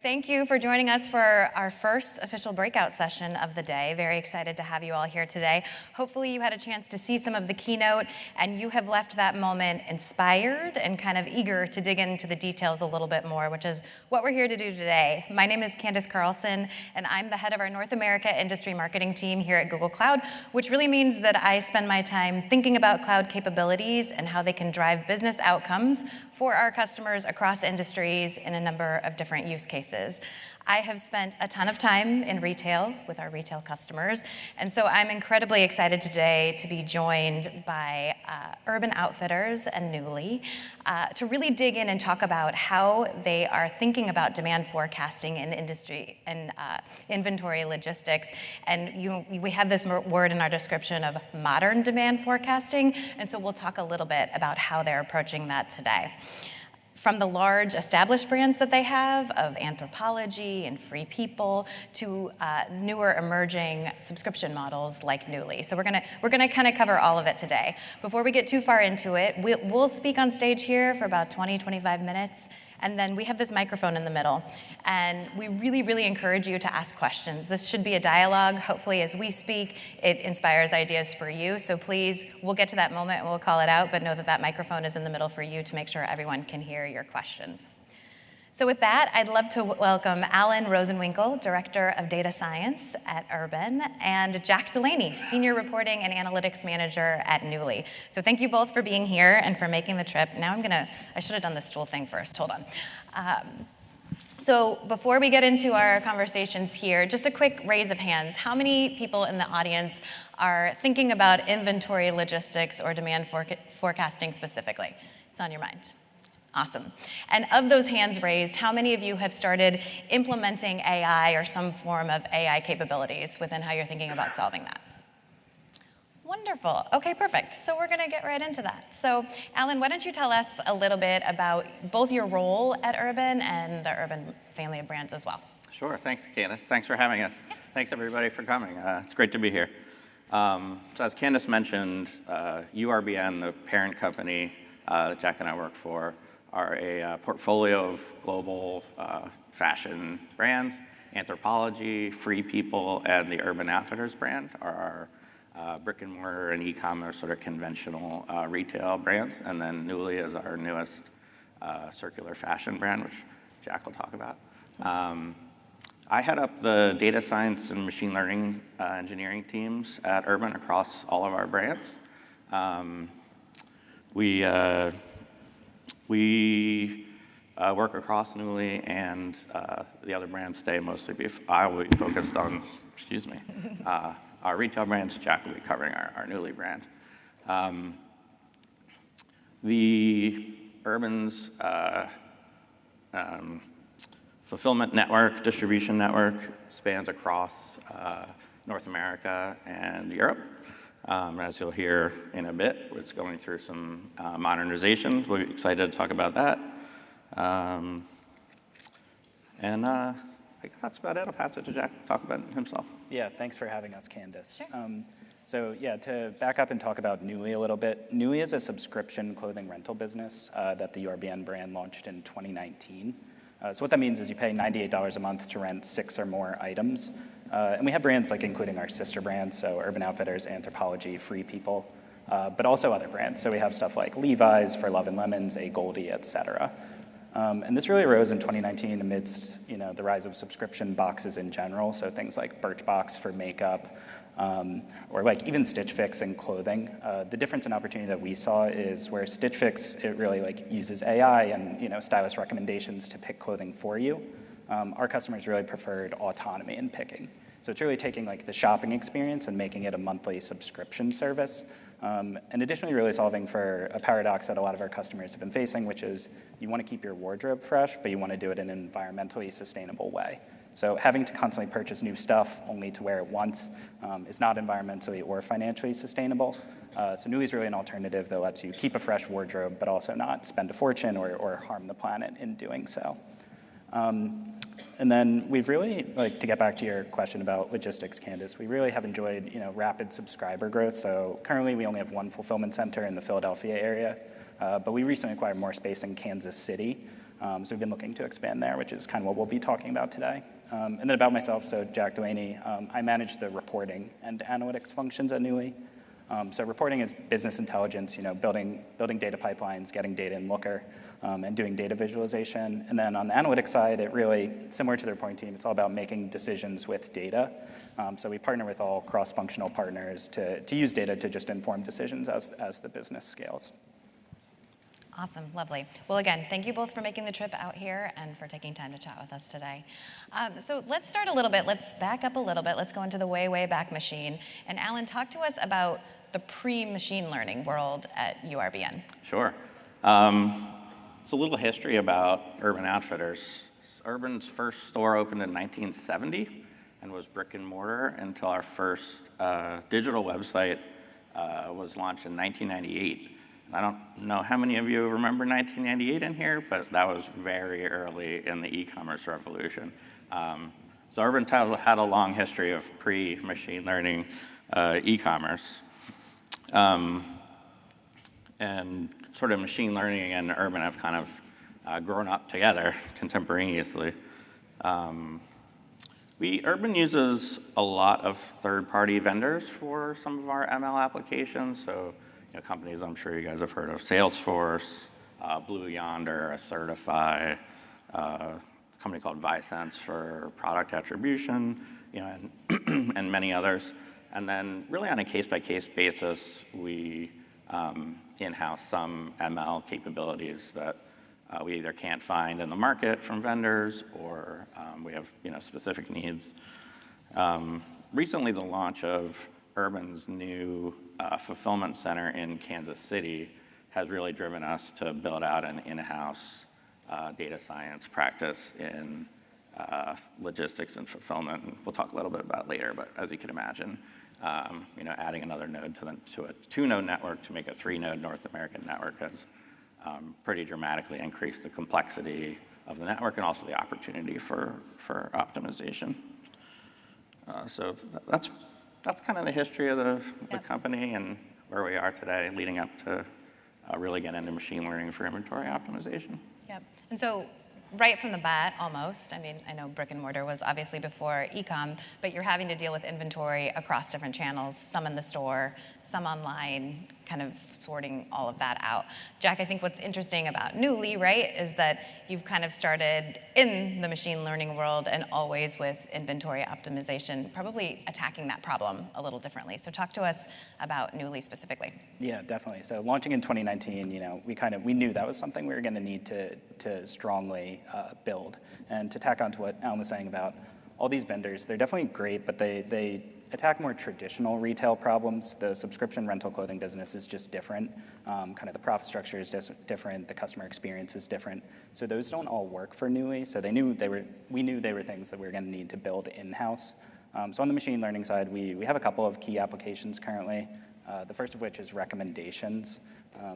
Thank you for joining us for our first official breakout session of the day. Very excited to have you all here today. Hopefully you had a chance to see some of the keynote and you have left that moment inspired and kind of eager to dig into the details a little bit more, which is what we're here to do today. My name is Kandice Carlson and I'm the head of our North America industry marketing team here at Google Cloud, which really means that I spend my time thinking about cloud capabilities and how they can drive business outcomes for our customers across industries in a number of different use cases. I have spent a ton of time in retail with our retail customers, and so I'm incredibly excited today to be joined by Urban Outfitters and Nuuly to really dig in and talk about how they are thinking about demand forecasting in industry and inventory logistics. And we have this word in our description of modern demand forecasting, and so we'll talk a little bit about how they're approaching that today. From the large established brands that they have of Anthropologie and Free People to newer emerging subscription models like Nuuly. So we're gonna kind of cover all of it today. Before we get too far into it, we'll speak on stage here for about 20-25 minutes, and then we have this microphone in the middle. And we really encourage you to ask questions. This should be a dialogue. Hopefully as we speak, it inspires ideas for you. So please, we'll get to that moment and we'll call it out, but know that that microphone is in the middle for you to make sure everyone can hear your questions. So with that, I'd love to welcome Alan Rosenwinkel, Director of Data Science at Urban, and Jack Delaney, Senior Reporting and Analytics Manager at Nuuly. So thank you both for being here and for making the trip. Now I should have done the stool thing first, hold on. So before we get into our conversations here, just a quick raise of hands. How many people in the audience are thinking about inventory logistics or demand forecasting specifically? It's on your mind. Awesome. And of those hands raised, how many of you have started implementing AI or some form of AI capabilities within how you're thinking about solving that? Wonderful. Okay, perfect. So we're going to get right into that. So Alan, why don't you tell us a little bit about both your role at Urban and the Urban family of brands as well? Sure. Thanks, Candice. Thanks for having us. Yeah. Thanks, everybody, for coming. It's great to be here. So as Candice mentioned, URBN, the parent company that Jack and I work for, are a portfolio of global fashion brands. Anthropologie, Free People, and the Urban Outfitters brand are our brick and mortar and e-commerce sort of conventional retail brands. And then Nuuly is our newest circular fashion brand, which Jack will talk about. I head up the data science and machine learning engineering teams at Urban across all of our brands. We work across Nuuly and the other brands stay mostly I will be focused on, our retail brands. Jack will be covering our Nuuly brand. The Urban's fulfillment network, distribution network spans across North America and Europe. As you'll hear in a bit, it's going through some modernization. We're excited to talk about that. I think that's about it. I'll pass it to Jack to talk about himself. Yeah, thanks for having us, Candice. Sure. So yeah, to back up and talk about Nuuly a little bit, Nuuly is a subscription clothing rental business that the URBN brand launched in 2019. So what that means is you pay $98 a month to rent 6 or more items. And we have brands like including our sister brands, so Urban Outfitters, Anthropologie, Free People, but also other brands. So we have stuff like Levi's, For Love and Lemons, A Goldie, et cetera. And this really arose in 2019 amidst the rise of subscription boxes in general, so things like Birchbox for makeup, or like even Stitch Fix in clothing. The difference in opportunity that we saw is where Stitch Fix, it really uses AI and stylist recommendations to pick clothing for you. Our customers really preferred autonomy in picking. So it's really taking the shopping experience and making it a monthly subscription service. And additionally really solving for a paradox that a lot of our customers have been facing, which is you want to keep your wardrobe fresh, but you want to do it in an environmentally sustainable way. So having to constantly purchase new stuff only to wear it once is not environmentally or financially sustainable. So Nuuly is really an alternative that lets you keep a fresh wardrobe, but also not spend a fortune or harm the planet in doing so. And then we've really, to get back to your question about logistics, Candice, we really have enjoyed, rapid subscriber growth. So currently we only have one fulfillment center in the Philadelphia area, but we recently acquired more space in Kansas City. So we've been looking to expand there, which is kind of what we'll be talking about today. And then about myself, so Jack Delaney, I manage the reporting and analytics functions at Nuuly. So reporting is business intelligence, building data pipelines, getting data in Looker, and doing data visualization. And then on the analytics side, it really, similar to the reporting team, it's all about making decisions with data. So we partner with all cross-functional partners to use data to just inform decisions as the business scales. Awesome, lovely. Well, again, thank you both for making the trip out here and for taking time to chat with us today. So let's start a little bit. Let's back up a little bit. Let's go into the way, way back machine. And Alan, talk to us about the pre-machine learning world at URBN. Sure. So a little history about Urban Outfitters. Urban's first store opened in 1970 and was brick and mortar until our first digital website was launched in 1998. I don't know how many of you remember 1998 in here, but that was very early in the e-commerce revolution. So Urban had a long history of pre-machine learning e-commerce. And sort of machine learning and Urban have kind of grown up together contemporaneously. Urban uses a lot of third-party vendors for some of our ML applications. So companies I'm sure you guys have heard of, Salesforce, Blue Yonder, Certify, a company called Visense for product attribution, and many others. And then really on a case-by-case basis, we in-house some ML capabilities that we either can't find in the market from vendors or we have specific needs. Recently, the launch of Urban's new fulfillment center in Kansas City has really driven us to build out an in-house data science practice in logistics and fulfillment. And we'll talk a little bit about it later, but as you can imagine, adding another node to a two-node network to make a three-node North American network has pretty dramatically increased the complexity of the network and also the opportunity for optimization. So that's kind of the history of the company and where we are today, leading up to really get into machine learning for inventory optimization. Yep. And so right from the bat, almost, I mean, I know brick and mortar was obviously before e-com, but you're having to deal with inventory across different channels, some in the store, some online, kind of sorting all of that out. Jack, I think what's interesting about Nuuly, right, is that you've kind of started in the machine learning world and always with inventory optimization, probably attacking that problem a little differently. So talk to us about Nuuly specifically. Yeah, definitely. So launching in 2019, we knew that was something we were going to need to strongly build. And to tack on to what Alan was saying about all these vendors, they're definitely great, but they attack more traditional retail problems. The subscription rental clothing business is just different. Kind of the profit structure is different. The customer experience is different. So those don't all work for Nuuly. So we knew they were things that we were going to need to build in-house. So on the machine learning side, we have a couple of key applications currently. The first of which is recommendations.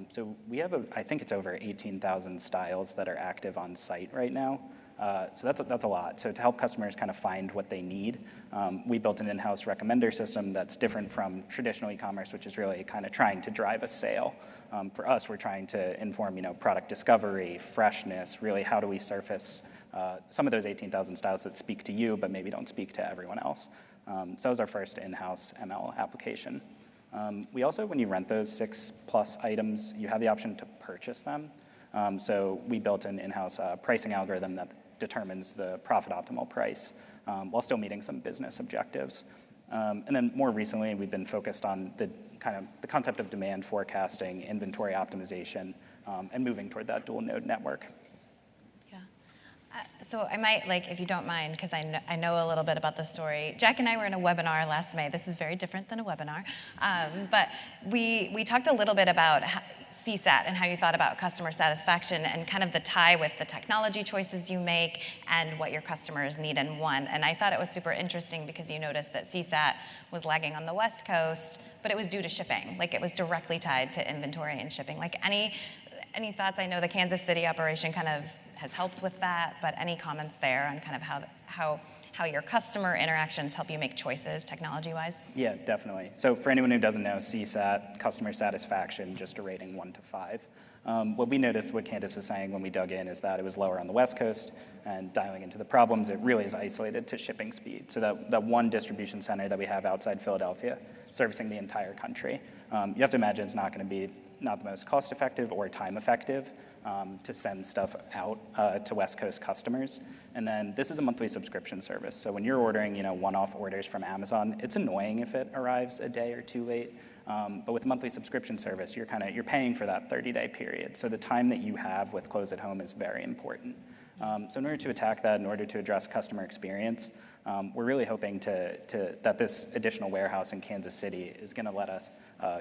So we have, I think it's over 18,000 styles that are active on site right now. So that's a lot. So to help customers kind of find what they need, we built an in-house recommender system that's different from traditional e-commerce, which is really kind of trying to drive a sale. For us, we're trying to inform, product discovery, freshness, really how do we surface some of those 18,000 styles that speak to you, but maybe don't speak to everyone else. So that was our first in-house ML application. We also, when you rent those 6+ items, you have the option to purchase them. So we built an in-house pricing algorithm that determines the profit optimal price while still meeting some business objectives. And then more recently, we've been focused on the concept of demand forecasting, inventory optimization, and moving toward that dual node network. So I might, if you don't mind, because I know a little bit about the story. Jack and I were in a webinar last May. This is very different than a webinar. But we talked a little bit about CSAT and how you thought about customer satisfaction and kind of the tie with the technology choices you make and what your customers need and want. And I thought it was super interesting because you noticed that CSAT was lagging on the West Coast, but it was due to shipping. It was directly tied to inventory and shipping. Any thoughts? I know the Kansas City operation kind of has helped with that, but any comments there on kind of how how your customer interactions help you make choices technology-wise? Yeah, definitely. So for anyone who doesn't know, CSAT, customer satisfaction, just a rating 1 to 5. What we noticed, what Kandice was saying when we dug in, is that it was lower on the West Coast, and dialing into the problems, it really is isolated to shipping speed. So that one distribution center that we have outside Philadelphia, servicing the entire country, you have to imagine it's not going to be not the most cost-effective or time-effective to send stuff out to West Coast customers. And then this is a monthly subscription service. So when you're ordering, one-off orders from Amazon, it's annoying if it arrives a day or two late. But with a monthly subscription service, you're paying for that 30-day period. So the time that you have with Close at Home is very important. So in order to attack that, in order to address customer experience, we're really hoping that this additional warehouse in Kansas City is going to let us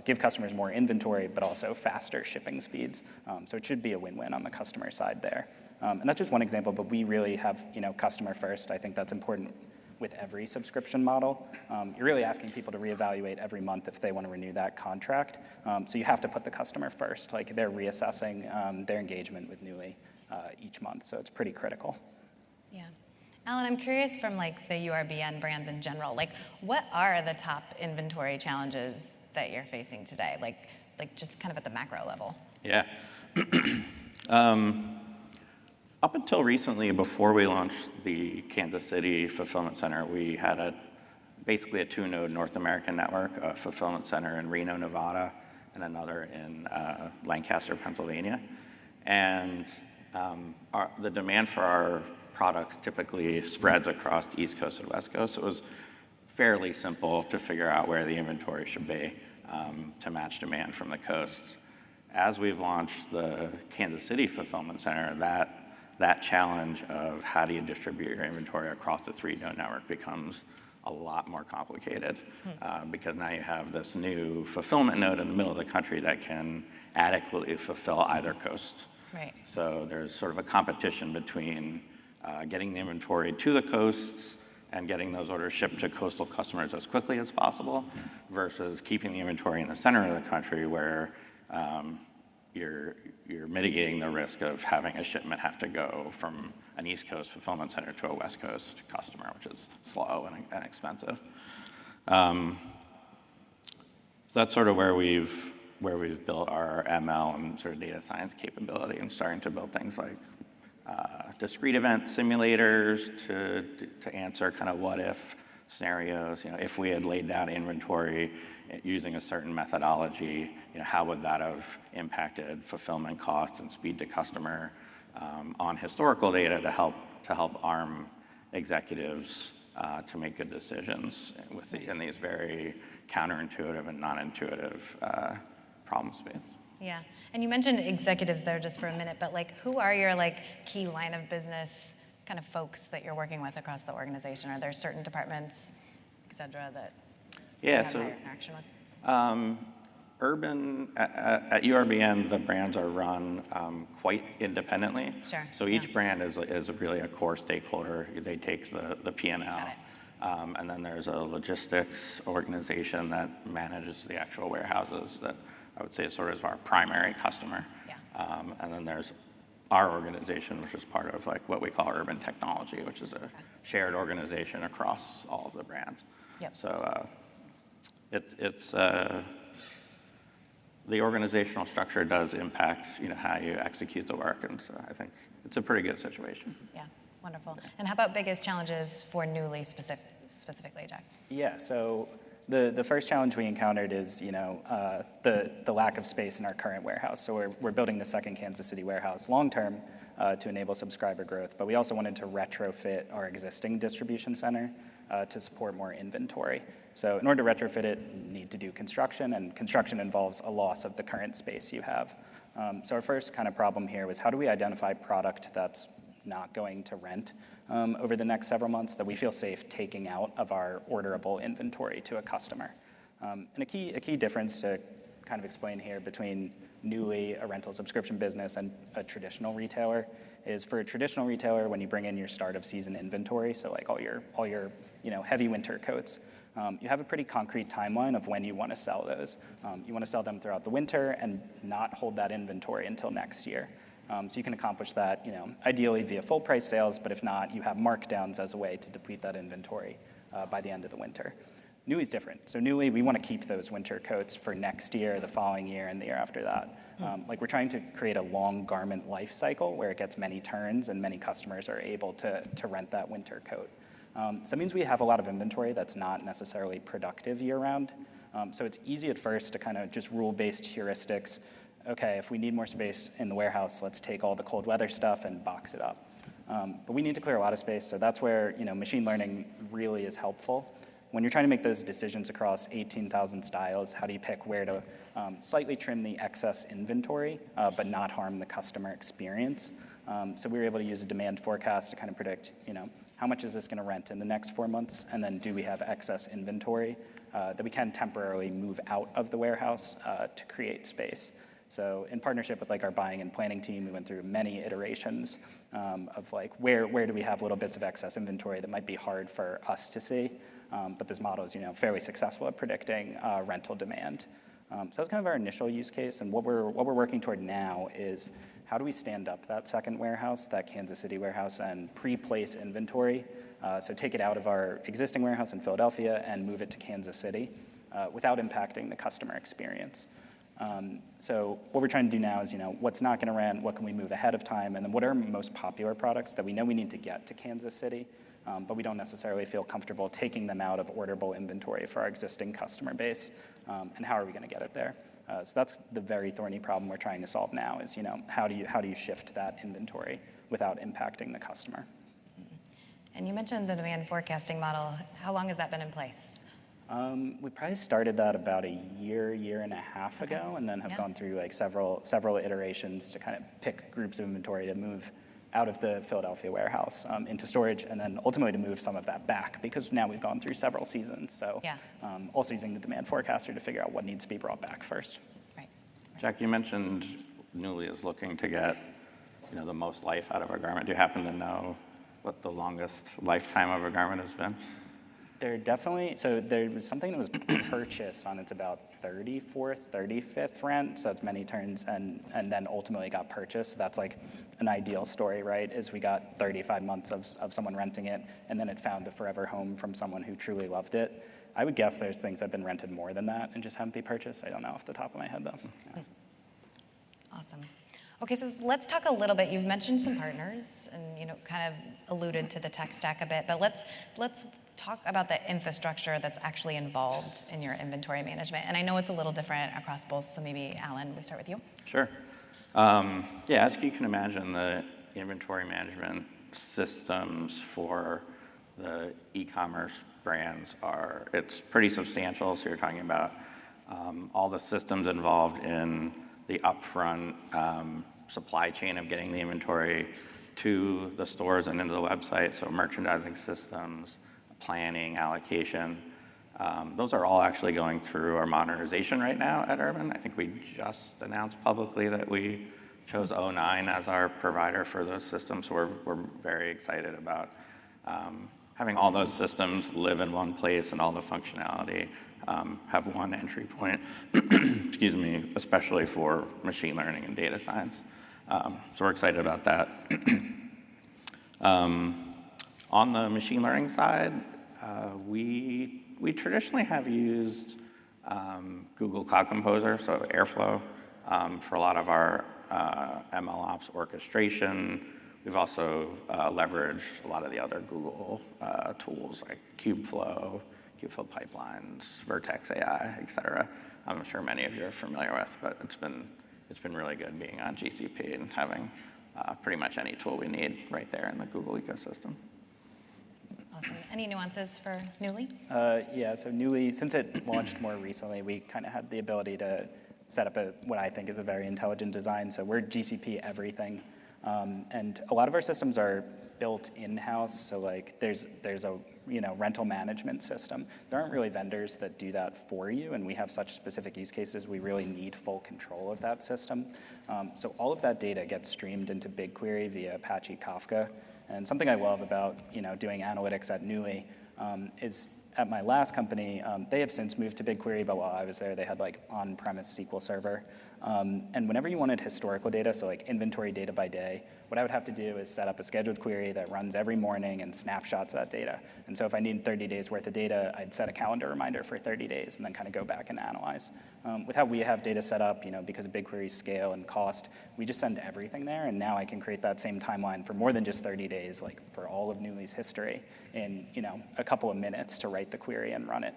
give customers more inventory, but also faster shipping speeds. So it should be a win-win on the customer side there. And that's just one example, but we really have customer first. I think that's important with every subscription model. You're really asking people to reevaluate every month if they want to renew that contract. So you have to put the customer first. Like they're reassessing their engagement with Nuuly each month, so it's pretty critical. Yeah. Alan, I'm curious from like the URBN brands in general, like what are the top inventory challenges that you're facing today? Like just kind of at the macro level. Yeah. Up until recently, before we launched the Kansas City fulfillment center, we had basically a 2-node North American network, a fulfillment center in Reno, Nevada, and another in Lancaster, Pennsylvania. And the demand for our products typically spreads across the East Coast and West Coast. So it was fairly simple to figure out where the inventory should be to match demand from the coasts. As we've launched the Kansas City fulfillment center, that challenge of how do you distribute your inventory across the 3-node network becomes a lot more complicated because now you have this new fulfillment node in the middle of the country that can adequately fulfill either coast. Right. So there's sort of a competition between getting the inventory to the coasts and getting those orders shipped to coastal customers as quickly as possible versus keeping the inventory in the center of the country where you're mitigating the risk of having a shipment have to go from an East Coast fulfillment center to a West Coast customer, which is slow and expensive. So that's sort of where we've built our ML and sort of data science capability and starting to build things like discrete event simulators to answer kind of what if scenarios. If we had laid down inventory using a certain methodology, how would that have impacted fulfillment costs and speed to customer on historical data to help arm executives to make good decisions in these very counterintuitive and non-intuitive problem space. Yeah, and you mentioned executives there just for a minute, but like who are your key line of business kind of folks that you're working with across the organization? Are there certain departments, et cetera, that you have higher interaction with? Urban, at URBN, the brands are run quite independently. Sure. So each brand is really a core stakeholder. They take the P&L. Got it. And then there's a logistics organization that manages the actual warehouses that I would say is sort of our primary customer. Yeah. And then there's our organization, which is part of what we call Urban Technology, which is a shared organization across all of the brands. Yep. So it's the organizational structure does impact how you execute the work, and so I think it's a pretty good situation. Yeah, wonderful. And how about biggest challenges for Nuuly specifically, Jack? Yeah, so the first challenge we encountered is the lack of space in our current warehouse. So we're building the second Kansas City warehouse long term to enable subscriber growth, but we also wanted to retrofit our existing distribution center to support more inventory. So in order to retrofit it, you need to do construction, and construction involves a loss of the current space you have. So our first kind of problem here was how do we identify product that's not going to rent over the next several months that we feel safe taking out of our orderable inventory to a customer. And a key difference to kind of explain here between Nuuly, a rental subscription business, and a traditional retailer is for a traditional retailer, when you bring in your start of season inventory, so like all your heavy winter coats, you have a pretty concrete timeline of when you want to sell those. You want to sell them throughout the winter and not hold that inventory until next year. So you can accomplish that, ideally via full price sales, but if not, you have markdowns as a way to deplete that inventory by the end of the winter. Nuuly's different. So Nuuly, we want to keep those winter coats for next year, the following year, and the year after that. We're trying to create a long garment life cycle where it gets many turns and many customers are able to rent that winter coat. So that means we have a lot of inventory that's not necessarily productive year-round. So it's easy at first to kind of just rule-based heuristics. Okay, if we need more space in the warehouse, let's take all the cold weather stuff and box it up. But we need to clear a lot of space, so that's where machine learning really is helpful. When you're trying to make those decisions across 18,000 styles, how do you pick where to slightly trim the excess inventory, but not harm the customer experience? So we were able to use a demand forecast to kind of predict, how much is this going to rent in the next 4 months, and then do we have excess inventory that we can temporarily move out of the warehouse to create space. So in partnership with our buying and planning team, we went through many iterations of where do we have little bits of excess inventory that might be hard for us to see. But this model is fairly successful at predicting rental demand. So that's kind of our initial use case, and what we're working toward now is how do we stand up that second warehouse, that Kansas City warehouse, and pre-place inventory. So take it out of our existing warehouse in Philadelphia and move it to Kansas City without impacting the customer experience. So what we're trying to do now is, what's not going to rent, what can we move ahead of time, and then what are our most popular products that we know we need to get to Kansas City, but we don't necessarily feel comfortable taking them out of orderable inventory for our existing customer base, and how are we going to get it there? So that's the very thorny problem we're trying to solve now is, how do you shift that inventory without impacting the customer? And you mentioned the demand forecasting model. How long has that been in place? We probably started that about a year and a half ago, and then have gone through several iterations to kind of pick groups of inventory to move out of the Philadelphia warehouse into storage, and then ultimately to move some of that back, because now we've gone through several seasons. So also using the demand forecaster to figure out what needs to be brought back first. Right. Jack, you mentioned Nuuly is looking to get the most life out of a garment. Do you happen to know what the longest lifetime of a garment has been? There was something that was purchased on its about 34th, 35th rent, so that's many turns, and then ultimately got purchased. That's an ideal story, right? Is we got 35 months of someone renting it, and then it found a forever home from someone who truly loved it. I would guess there's things that have been rented more than that and just haven't been purchased. I don't know off the top of my head, though. Yeah. Awesome. Okay, so let's talk a little bit. You've mentioned some partners and kind of alluded to the tech stack a bit, but let's talk about the infrastructure that's actually involved in your inventory management. And I know it's a little different across both, so maybe Alan, we start with you. Sure. As you can imagine, the inventory management systems for the e-commerce brands it's pretty substantial. So you're talking about all the systems involved in the upfront supply chain of getting the inventory to the stores and into the website. So merchandising systems, planning, allocation. Those are all actually going through our modernization right now at Urban. I think we just announced publicly that we chose 09 as our provider for those systems. So we're very excited about having all those systems live in one place and all the functionality have one entry point, excuse me, especially for machine learning and data science. So we're excited about that. On the machine learning side, we traditionally have used Google Cloud Composer, so Airflow, for a lot of our MLOps orchestration. We've also leveraged a lot of the other Google tools like Kubeflow pipelines, Vertex AI, et cetera. I'm sure many of you are familiar with, but it's been really good being on GCP and having pretty much any tool we need right there in the Google ecosystem. Awesome. Any nuances for Nuuly? So Nuuly, since it launched more recently, we kind of had the ability to set up what I think is a very intelligent design. So we're GCP everything. And a lot of our systems are built in-house. So there's a rental management system. There aren't really vendors that do that for you, and we have such specific use cases, we really need full control of that system. So all of that data gets streamed into BigQuery via Apache Kafka. And something I love about doing analytics at Nuuly is at my last company, they have since moved to BigQuery, but while I was there, they had on-premise SQL Server. And whenever you wanted historical data, so like inventory data by day, what I would have to do is set up a scheduled query that runs every morning and snapshots that data. And so if I need 30 days worth of data, I'd set a calendar reminder for 30 days and then kind of go back and analyze. With how we have data set up, because of BigQuery's scale and cost, we just send everything there, and now I can create that same timeline for more than just 30 days, like for all of Nuuly's history in a couple of minutes to write the query and run it.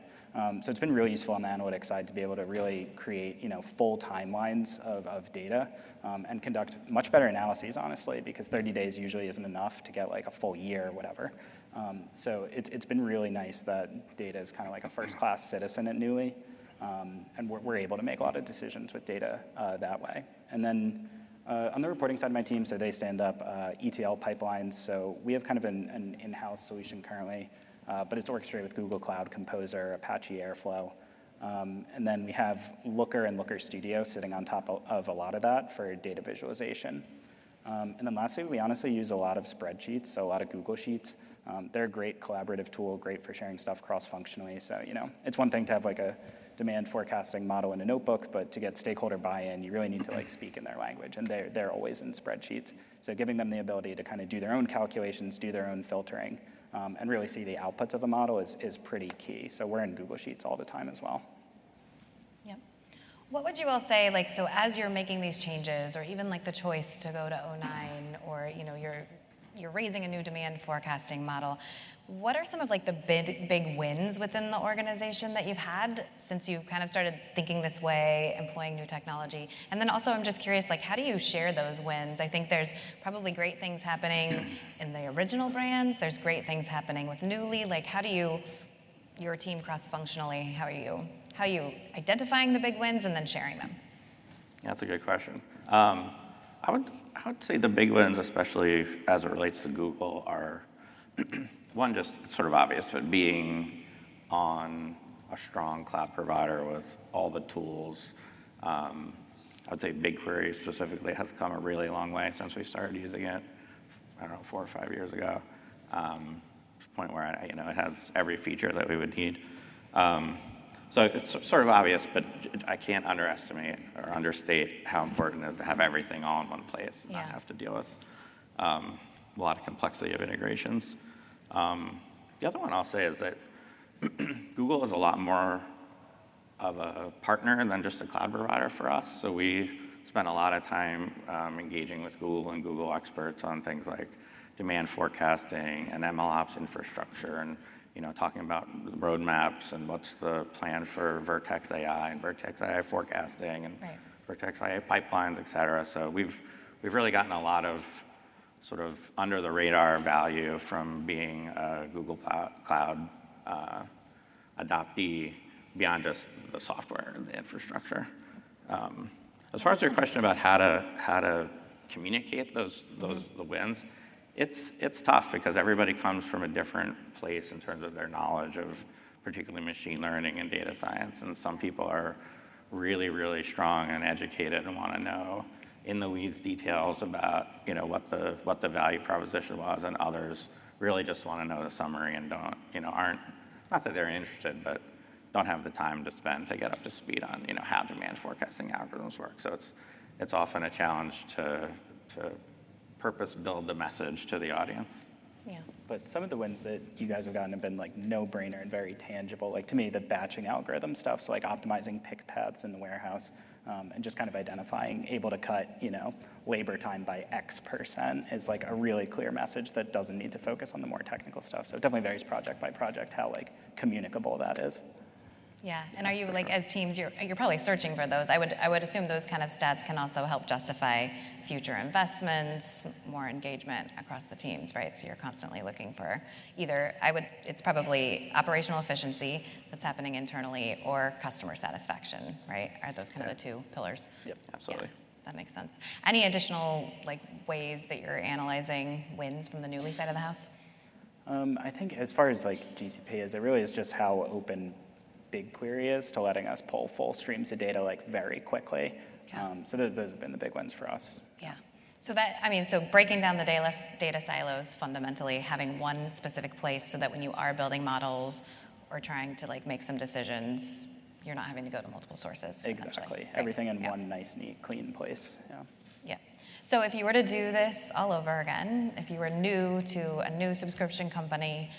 So it's been really useful on the analytics side to be able to really create full timelines of data and conduct much better analyses, honestly, because 30 days usually isn't enough to get like a full year or whatever. So it's been really nice that data is kind of like a first-class citizen at Nuuly, and we're able to make a lot of decisions with data that way. And then on the reporting side of my team, so they stand up ETL pipelines. So we have kind of an in-house solution currently, but it's orchestrated with Google Cloud Composer, Apache Airflow. And then we have Looker and Looker Studio sitting on top of a lot of that for data visualization. And then lastly, we honestly use a lot of spreadsheets, so a lot of Google Sheets. They're a great collaborative tool, great for sharing stuff cross-functionally. So, it's one thing to have like a demand forecasting model in a notebook, but to get stakeholder buy-in, you really need to like speak in their language, and they're always in spreadsheets. So giving them the ability to kind of do their own calculations, do their own filtering, and really see the outputs of a model is pretty key. So we're in Google Sheets all the time as well. Yep. What would you all say, like, so as you're making these changes, or even like the choice to go to '09, or you're raising a new demand forecasting model, what are some of like the big wins within the organization that you've had since you've kind of started thinking this way, employing new technology? And then also I'm just curious, like, how do you share those wins? I think there's probably great things happening in the original brands. There's great things happening with Nuuly. Like, how do your team cross-functionally, how are you identifying the big wins and then sharing them? Yeah, that's a good question. I would say the big wins, especially as it relates to Google, are one, just sort of obvious, but being on a strong cloud provider with all the tools. I would say BigQuery specifically has come a really long way since we started using it, 4 or 5 years ago, to the point where it has every feature that we would need. So it's sort of obvious, but I can't underestimate or understate how important it is to have everything all in one place and not have to deal with a lot of complexity of integrations. The other one I'll say is that Google is a lot more of a partner than just a cloud provider for us. So we spend a lot of time engaging with Google and Google experts on things like demand forecasting and MLOps infrastructure, and talking about roadmaps and what's the plan for Vertex AI and Vertex AI forecasting and Vertex AI pipelines, et cetera. So we've really gotten a lot of sort of under the radar value from being a Google Cloud adoptee beyond just the software and the infrastructure. As far as your question about how to communicate the wins, it's tough because everybody comes from a different place in terms of their knowledge of particularly machine learning and data science. And some people are really, really strong and educated and want to know in the weeds details about what the value proposition was, and others really just want to know the summary and aren't, not that they're interested, but don't have the time to spend to get up to speed on how demand forecasting algorithms work. So it's often a challenge to purpose build the message to the audience. Yeah. But some of the wins that you guys have gotten have been like no-brainer and very tangible. Like to me, the batching algorithm stuff, so like optimizing pick paths in the warehouse, and just kind of identifying, able to cut, labor time by X% is like a really clear message that doesn't need to focus on the more technical stuff. So it definitely varies project by project how like communicable that is. Yeah, and are you like as teams, you're probably searching for those. I would assume those kind of stats can also help justify future investments, more engagement across the teams, right? So you're constantly looking for either it's probably operational efficiency that's happening internally or customer satisfaction, right? Are those kind of the two pillars? Yep, absolutely. Yeah, that makes sense. Any additional like ways that you're analyzing wins from the Nuuly side of the house? I think as far as like GCP is, it really is just how open BigQuery is to letting us pull full streams of data like very quickly. Yeah. So those have been the big ones for us. Yeah. So so breaking down the data silos fundamentally, having one specific place so that when you are building models or trying to like make some decisions, you're not having to go to multiple sources. Exactly. Right. Everything in Yeah. one nice, neat, clean place. Yeah. Yeah. So if you were to do this all over again, if you were new to a new subscription company,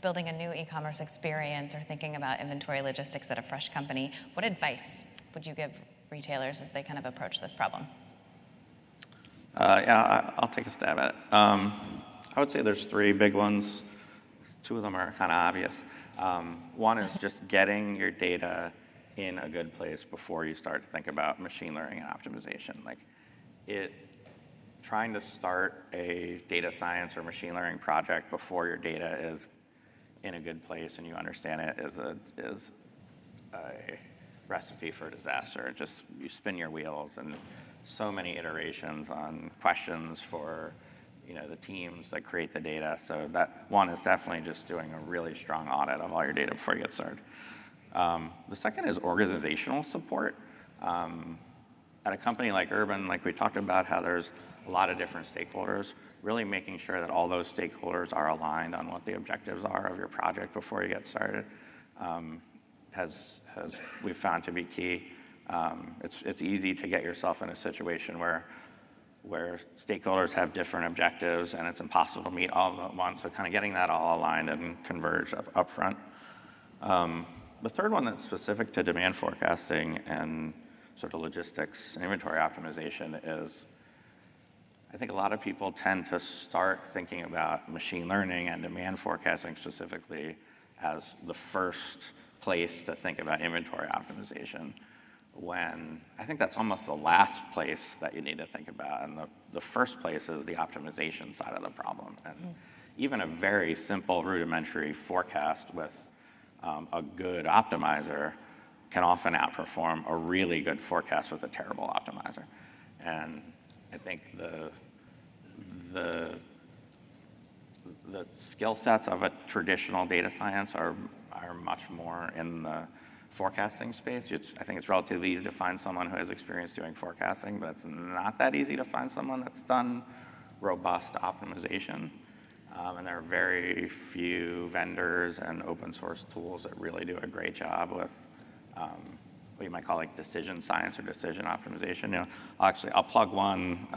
building a new e-commerce experience or thinking about inventory logistics at a fresh company, what advice would you give retailers as they kind of approach this problem? I'll take a stab at it. I would say there's three big ones. Two of them are kind of obvious. One is just getting your data in a good place before you start to think about machine learning and optimization. Trying to start a data science or machine learning project before your data is in a good place and you understand it is a recipe for disaster. Just you spin your wheels and so many iterations on questions for the teams that create the data. So that one is definitely just doing a really strong audit of all your data before you get started. The second is organizational support. At a company like Urban, like we talked about how there's a lot of different stakeholders, really making sure that all those stakeholders are aligned on what the objectives are of your project before you get started we've found to be key. It's easy to get yourself in a situation where stakeholders have different objectives and it's impossible to meet all of them at once. So kind of getting that all aligned and converged up front. The third one that's specific to demand forecasting and sort of logistics and inventory optimization is, I think a lot of people tend to start thinking about machine learning and demand forecasting specifically as the first place to think about inventory optimization, when I think that's almost the last place that you need to think about. And the first place is the optimization side of the problem. And even a very simple rudimentary forecast with a good optimizer can often outperform a really good forecast with a terrible optimizer. And I think the skill sets of a traditional data science are much more in the forecasting space. I think it's relatively easy to find someone who has experience doing forecasting, but it's not that easy to find someone that's done robust optimization. And there are very few vendors and open source tools that really do a great job with what you might call like decision science or decision optimization. I'll plug one,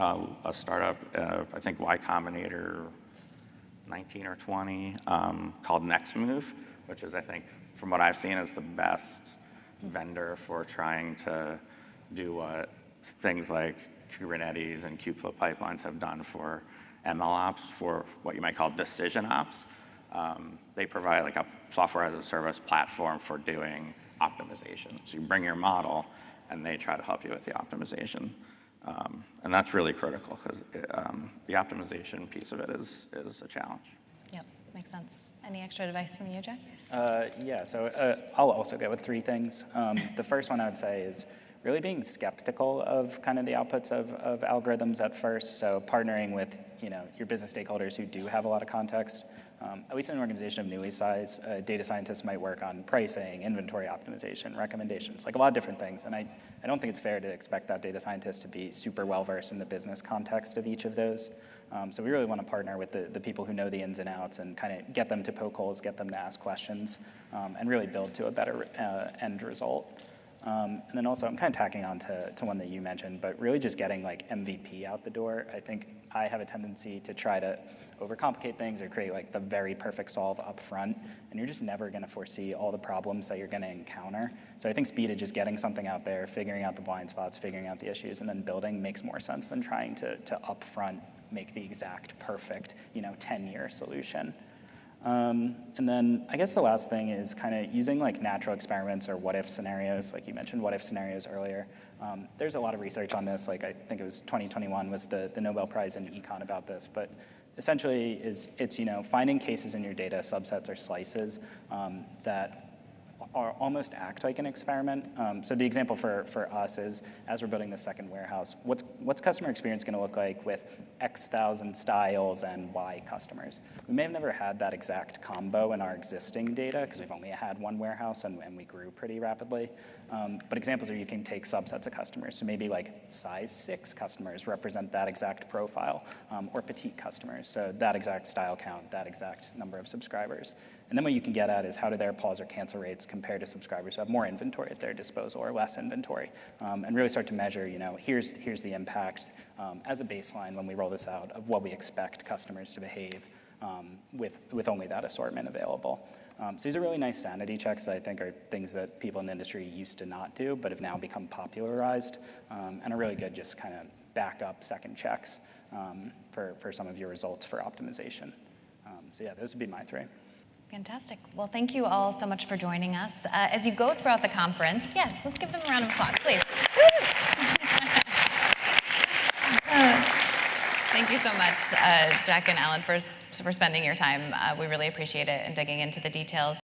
a startup, I think Y Combinator 19 or 20, called NextMove, which is, I think, from what I've seen, is the best vendor for trying to do what things like Kubernetes and Kubeflow pipelines have done for ML ops, for what you might call decision ops. They provide like a software as a service platform for doing optimization. So you bring your model and they try to help you with the optimization. And that's really critical because the optimization piece of it is a challenge. Yep, makes sense. Any extra advice from you, Jack? So I'll also go with three things. The first one I would say is really being skeptical of kind of the outputs of algorithms at first. So partnering with your business stakeholders who do have a lot of context. At least in an organization of Nuuly's size, data scientists might work on pricing, inventory optimization, recommendations, like a lot of different things. And I don't think it's fair to expect that data scientist to be super well-versed in the business context of each of those. So we really want to partner with the people who know the ins and outs and kind of get them to poke holes, get them to ask questions, and really build to a better end result. And then also, I'm kind of tacking on to one that you mentioned, but really just getting like MVP out the door. I think I have a tendency to try to overcomplicate things or create like the very perfect solve up front, and you're just never going to foresee all the problems that you're going to encounter. So I think speed of just getting something out there, figuring out the blind spots, figuring out the issues, and then building makes more sense than trying to upfront make the exact perfect 10-year solution. And then I guess the last thing is kind of using like natural experiments or what-if scenarios. Like you mentioned what-if scenarios earlier. There's a lot of research on this. Like I think it was 2021 was the Nobel Prize in Econ about this. But essentially it's finding cases in your data, subsets or slices that are almost act like an experiment. So the example for us is, as we're building the second warehouse, what's customer experience going to look like with X thousand styles and Y customers? We may have never had that exact combo in our existing data because we've only had one warehouse and we grew pretty rapidly. But examples are you can take subsets of customers. So maybe like size 6 customers represent that exact profile, or petite customers, so that exact style count, that exact number of subscribers. And then what you can get at is how do their pause or cancel rates compare to subscribers who have more inventory at their disposal or less inventory, and really start to measure, here's the impact as a baseline when we roll this out of what we expect customers to behave with only that assortment available. So these are really nice sanity checks that I think are things that people in the industry used to not do, but have now become popularized, and are really good just kind of backup second checks for some of your results for optimization. So yeah, those would be my three. Fantastic. Well, thank you all so much for joining us. As you go throughout the conference, yes, let's give them a round of applause, please. Thank you so much, Jack and Alan, for spending your time. We really appreciate it and digging into the details.